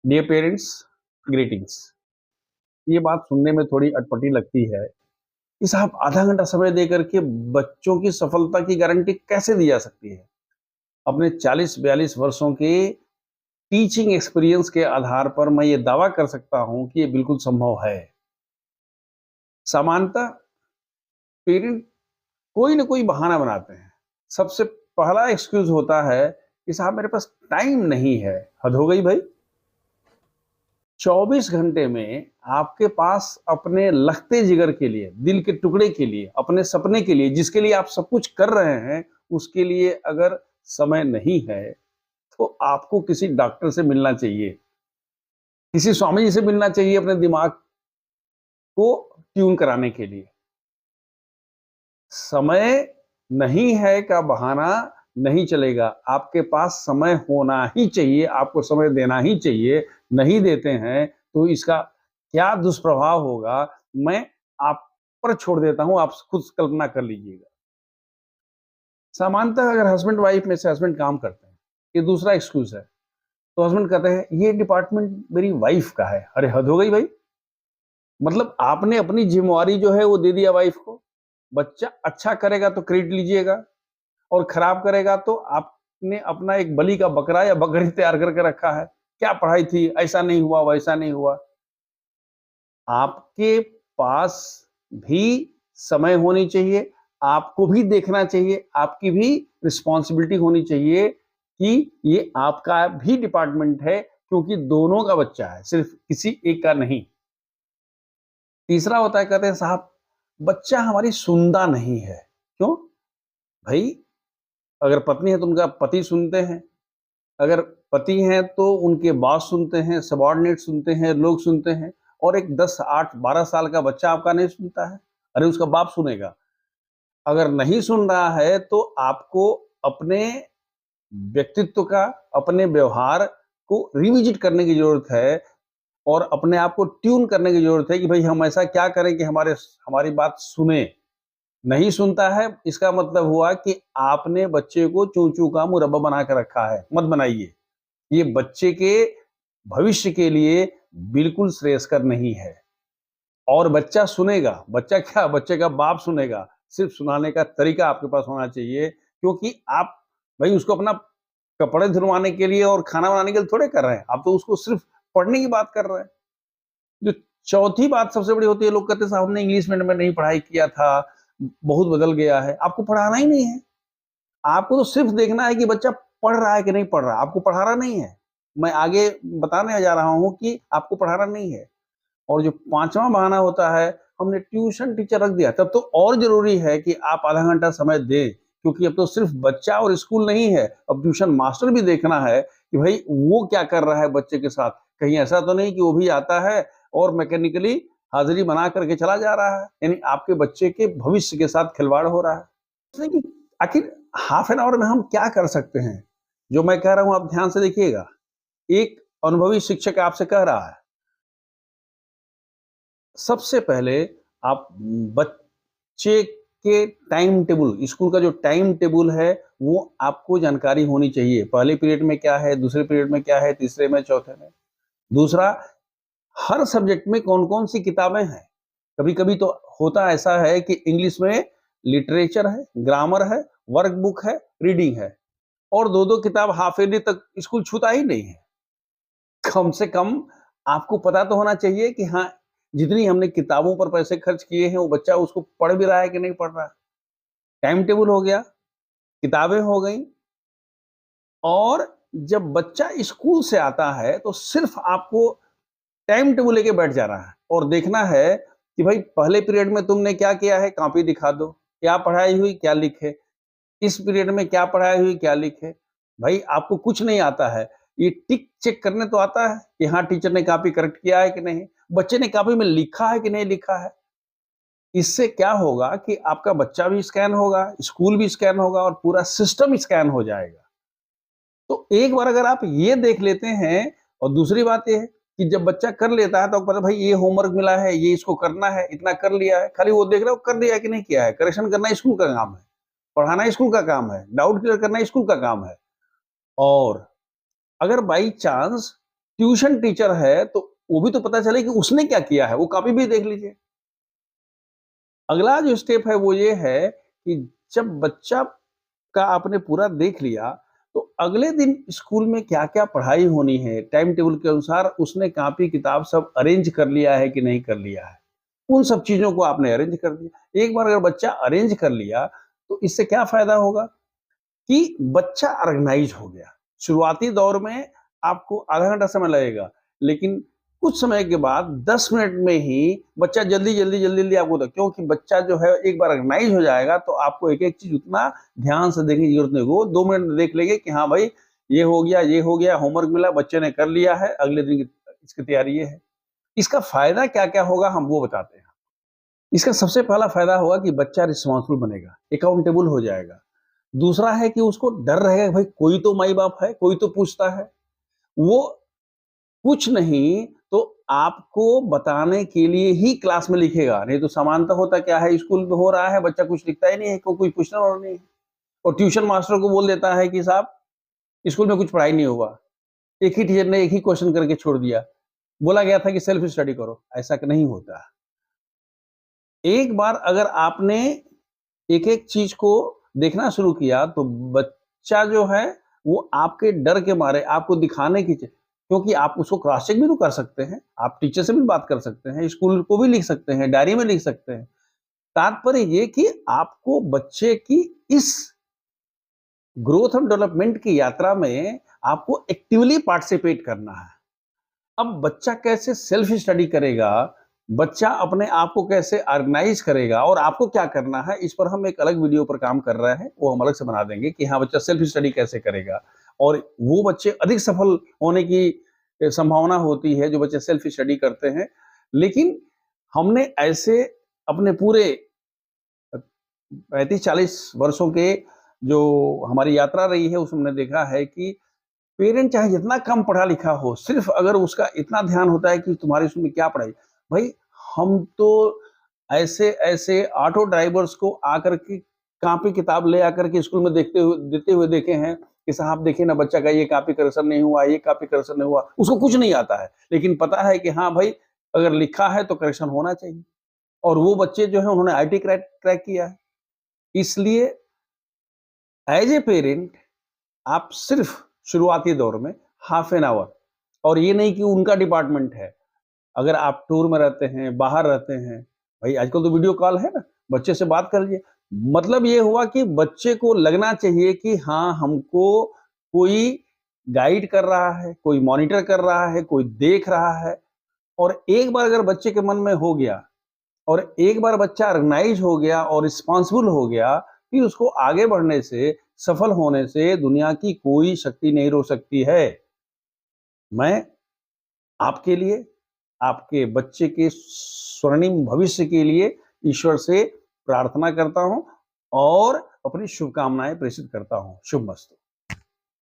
Dear parents, greetings. ये बात सुनने में थोड़ी अटपटी लगती है कि साहब आधा घंटा समय दे करके बच्चों की सफलता की गारंटी कैसे दी जा सकती है। अपने 40-42 वर्षों के टीचिंग एक्सपीरियंस के आधार पर मैं ये दावा कर सकता हूं कि ये बिल्कुल संभव है। सामान्यतः पेरेंट कोई ना कोई बहाना बनाते हैं। सबसे पहला एक्सक्यूज होता है कि साहब मेरे पास टाइम नहीं है। हद हो गई भाई। 24 घंटे में आपके पास अपने लखते जिगर के लिए, दिल के टुकड़े के लिए, अपने सपने के लिए, जिसके लिए आप सब कुछ कर रहे हैं, उसके लिए अगर समय नहीं है तो आपको किसी डॉक्टर से मिलना चाहिए, किसी स्वामी जी से मिलना चाहिए अपने दिमाग को ट्यून कराने के लिए। समय नहीं है का बहाना नहीं चलेगा। आपके पास समय होना ही चाहिए, आपको समय देना ही चाहिए। नहीं देते हैं तो इसका क्या दुष्प्रभाव होगा, मैं आप पर छोड़ देता हूं, आप खुद कल्पना कर लीजिएगा। सामान्यतः अगर हस्बैंड वाइफ में से हस्बैंड काम करते हैं, ये दूसरा एक्सक्यूज है, तो हस्बैंड कहते हैं ये डिपार्टमेंट मेरी वाइफ का है। अरे हद हो गई भाई। मतलब आपने अपनी जिम्मेवारी जो है वो दे दिया वाइफ को। बच्चा अच्छा करेगा तो क्रेडिट लीजिएगा, और खराब करेगा तो आपने अपना एक बलि का बकरा या बकरी तैयार करके रखा है। क्या पढ़ाई थी, ऐसा नहीं हुआ, वैसा नहीं हुआ। आपके पास भी समय होनी चाहिए, आपको भी देखना चाहिए, आपकी भी रिस्पॉन्सिबिलिटी होनी चाहिए कि ये आपका भी डिपार्टमेंट है, क्योंकि दोनों का बच्चा है, सिर्फ किसी एक का नहीं। तीसरा होता है, कहते हैं साहब बच्चा हमारी सुनता नहीं है। क्यों भाई? अगर पत्नी है तो उनका पति सुनते हैं, अगर पति हैं तो उनके बॉस सुनते हैं, सबॉर्डिनेट सुनते हैं, लोग सुनते हैं। और एक 10, 8, 12 साल का बच्चा आपका नहीं सुनता है, अरे उसका बाप सुनेगा। अगर नहीं सुन रहा है तो आपको अपने व्यक्तित्व का, अपने व्यवहार को रिविजिट करने की जरूरत है, और अपने आप को ट्यून करने की जरूरत है कि भाई हम ऐसा क्या करें कि हमारी बात सुने। नहीं सुनता है, इसका मतलब हुआ कि आपने बच्चे को चूं चूं का मुरब्बा बना कर रखा है। मत बनाइए, ये बच्चे के भविष्य के लिए बिल्कुल श्रेयस्कर नहीं है। और बच्चा सुनेगा, बच्चा क्या, बच्चे का बाप सुनेगा। सिर्फ सुनाने का तरीका आपके पास होना चाहिए, क्योंकि आप भाई उसको अपना कपड़े धुलवाने के लिए और खाना बनाने के लिए थोड़े कर रहे हैं, आप तो उसको सिर्फ पढ़ने की बात कर रहे हैं। जो चौथी बात सबसे बड़ी होती है, लोग कहते हैं साहब ने इंग्लिश मीडियम में नहीं पढ़ाई किया था, बहुत बदल गया है। आपको पढ़ाना ही नहीं है, आपको तो सिर्फ देखना है कि बच्चा पढ़ रहा है कि नहीं पढ़ रहा है, आपको पढ़ाना नहीं है। मैं आगे बताने जा रहा हूं कि आपको पढ़ाना नहीं है। और जो पांचवा बहाना होता है, हमने ट्यूशन टीचर रख दिया, तब तो और जरूरी है कि आप आधा घंटा समय दें, क्योंकि अब तो सिर्फ बच्चा और स्कूल नहीं है, अब ट्यूशन मास्टर भी देखना है कि भाई वो क्या कर रहा है बच्चे के साथ। कहीं ऐसा तो नहीं कि वो भी आता है और मैकेनिकली हाजिरी बना करके चला जा रहा है, यानी आपके बच्चे के भविष्य के साथ खिलवाड़ हो रहा है। इसलिए कि आखिर हाफ एन आवर में हम क्या कर सकते हैं, जो मैं कह रहा हूं आप ध्यान से देखिएगा। एक अनुभवी शिक्षक आपसे कह रहा है, सबसे पहले आप बच्चे के टाइम टेबल, स्कूल का जो टाइम टेबल है वो आपको जानकारी होनी चाहिए। पहले पीरियड में क्या है, दूसरे पीरियड में क्या है, तीसरे में, चौथे में। दूसरा, हर सब्जेक्ट में कौन कौन सी किताबें हैं। कभी कभी तो होता ऐसा है कि इंग्लिश में लिटरेचर है, ग्रामर है, वर्क बुक है, रीडिंग है, और दो दो किताब हाफ ईयरली तक स्कूल छूता ही नहीं है। कम से कम आपको पता तो होना चाहिए कि हाँ, जितनी हमने किताबों पर पैसे खर्च किए हैं वो बच्चा उसको पढ़ भी रहा है कि नहीं पढ़ रहा है। टाइम टेबल हो गया, किताबें हो गई। और जब बच्चा स्कूल से आता है तो सिर्फ आपको टाइम टेबल लेके बैठ जा रहा है और देखना है कि भाई पहले पीरियड में तुमने क्या किया है, कॉपी दिखा दो, क्या पढ़ाई हुई, क्या लिखे। इस पीरियड में क्या पढ़ाई हुई, क्या लिखे। भाई आपको कुछ नहीं आता है, ये टिक चेक करने तो आता है कि हाँ टीचर ने कॉपी करेक्ट किया है कि नहीं, बच्चे ने कॉपी में लिखा है कि नहीं लिखा है। इससे क्या होगा कि आपका बच्चा भी स्कैन होगा, स्कूल भी स्कैन होगा, और पूरा सिस्टम स्कैन हो जाएगा। तो एक बार अगर आप ये देख लेते हैं, और दूसरी बात ये है कि जब बच्चा कर लेता है तो पता भाई ये होमवर्क मिला है, ये इसको करना है, इतना कर लिया है, खाली वो देख रहे हो कर लिया है कि नहीं किया है। करेक्शन करना स्कूल का काम है, पढ़ाना स्कूल का काम है, डाउट क्लियर करना स्कूल का काम है। और अगर बाई चांस ट्यूशन टीचर है तो वो भी तो पता चले कि उसने क्या किया है, वो कॉपी भी देख लीजिए। अगला जो स्टेप है वो ये है कि जब बच्चा का आपने पूरा देख लिया, तो अगले दिन स्कूल में क्या-क्या पढ़ाई होनी है, टाइम टेबल के अनुसार उसने कॉपी किताब सब अरेंज कर लिया है कि नहीं कर लिया है। उन सब चीज़ों को आपने अरेंज कर दिया। एक बार अगर बच्चा अरेंज कर लिया, तो इससे क्या फ़ायदा होगा कि बच्चा ऑर्गेनाइज़ हो गया। शुरुआती दौर में आपको आधा घंटा समय लगेगा, लेकिन कुछ समय के बाद 10 मिनट में ही बच्चा जल्दी आपको क्योंकि बच्चा जो है एक बार ऑर्गेनाइज हो जाएगा तो आपको एक-एक चीज़ उतना ध्यान से देखने की ज़रूरत नहीं होगी। वो 2 मिनट में देख लेंगे कि हाँ भाई, ये हो गया, होमवर्क मिला, बच्चे ने कर लिया है, अगले दिन की इसकी तैयारी ये है। इसका फ़ायदा क्या-क्या होगा हम वो बताते हैं। इसका सबसे पहला फ़ायदा होगा कि बच्चा रिस्पॉन्सिबल बनेगा, अकाउंटेबल हो जाएगा। दूसरा है कि उसको डर रहेगा भाई कोई तो माई-बाप है, कोई तो पूछता है। वो कुछ नहीं तो आपको बताने के लिए ही क्लास में लिखेगा, नहीं तो सामान्यतः होता क्या है स्कूल में हो रहा है, बच्चा कुछ लिखता ही नहीं है, कोई पूछने वाला नहीं है। और ट्यूशन मास्टर को बोल देता है कि साहब स्कूल में कुछ पढ़ाई नहीं हुआ। एक ही टीचर ने एक ही क्वेश्चन करके छोड़ दिया। बोला गया था कि सेल्फ स्टडी करो, ऐसा नहीं होता। एक बार अगर आपने एक-एक चीज़ को देखना शुरू किया तो बच्चा जो है वो आपके डर के मारे आपको दिखाने की क्योंकि आप उसको क्रॉस चेक भी तो कर सकते हैं, आप टीचर से भी बात कर सकते हैं, स्कूल को भी लिख सकते हैं, डायरी में लिख सकते हैं। तात्पर्य ये कि आपको बच्चे की इस ग्रोथ और डेवलपमेंट की यात्रा में आपको एक्टिवली पार्टिसिपेट करना है। अब बच्चा कैसे सेल्फ स्टडी करेगा, बच्चा अपने आप को कैसे ऑर्गेनाइज करेगा और आपको क्या करना है, इस पर हम एक अलग वीडियो पर काम कर रहे हैं, वो हम अलग से बना देंगे कि हाँ, बच्चा सेल्फ स्टडी कैसे करेगा और वो बच्चे अधिक सफल होने की संभावना होती है जो बच्चे सेल्फ स्टडी करते हैं। लेकिन हमने ऐसे अपने पूरे 35-40 वर्षों के जो हमारी यात्रा रही है उसमें हमने देखा है कि पेरेंट चाहे जितना कम पढ़ा लिखा हो, सिर्फ अगर उसका इतना ध्यान होता है कि तुम्हारे स्कूल में क्या पढ़ाई, भाई हम तो ऐसे ऑटो ड्राइवर्स को आकर के कॉपी किताब ले आकर के स्कूल में देते हुए देखे हैं कि साहब देखिए ना बच्चा का ये कॉपी करेक्शन नहीं हुआ, ये कॉपी करेक्शन नहीं हुआ, उसको कुछ नहीं आता है, लेकिन पता है कि हाँ भाई अगर लिखा है तो करेक्शन होना चाहिए। और वो बच्चे जो है उन्होंने आईटी क्रैक किया है। इसलिए एज ए पेरेंट आप सिर्फ शुरुआती दौर में हाफ एन आवर और ये नहीं कि उनका डिपार्टमेंट है, अगर आप टूर में रहते हैं, बाहर रहते हैं, भाई आजकल तो वीडियो कॉल है ना, बच्चे से बात कर लीजिए। मतलब ये हुआ कि बच्चे को लगना चाहिए कि हाँ, हमको कोई गाइड कर रहा है, कोई मॉनिटर कर रहा है, कोई देख रहा है। और एक बार अगर बच्चे के मन में हो गया और एक बार बच्चा ऑर्गेनाइज हो गया और रिस्पॉन्सिबल हो गया, फिर उसको आगे बढ़ने से, सफल होने से दुनिया की कोई शक्ति नहीं रोक सकती है। मैं आपके लिए, आपके बच्चे के स्वर्णिम भविष्य के लिए ईश्वर से प्रार्थना करता हूँ और अपनी शुभकामनाएं प्रेषित करता हूँ। शुभमस्तु।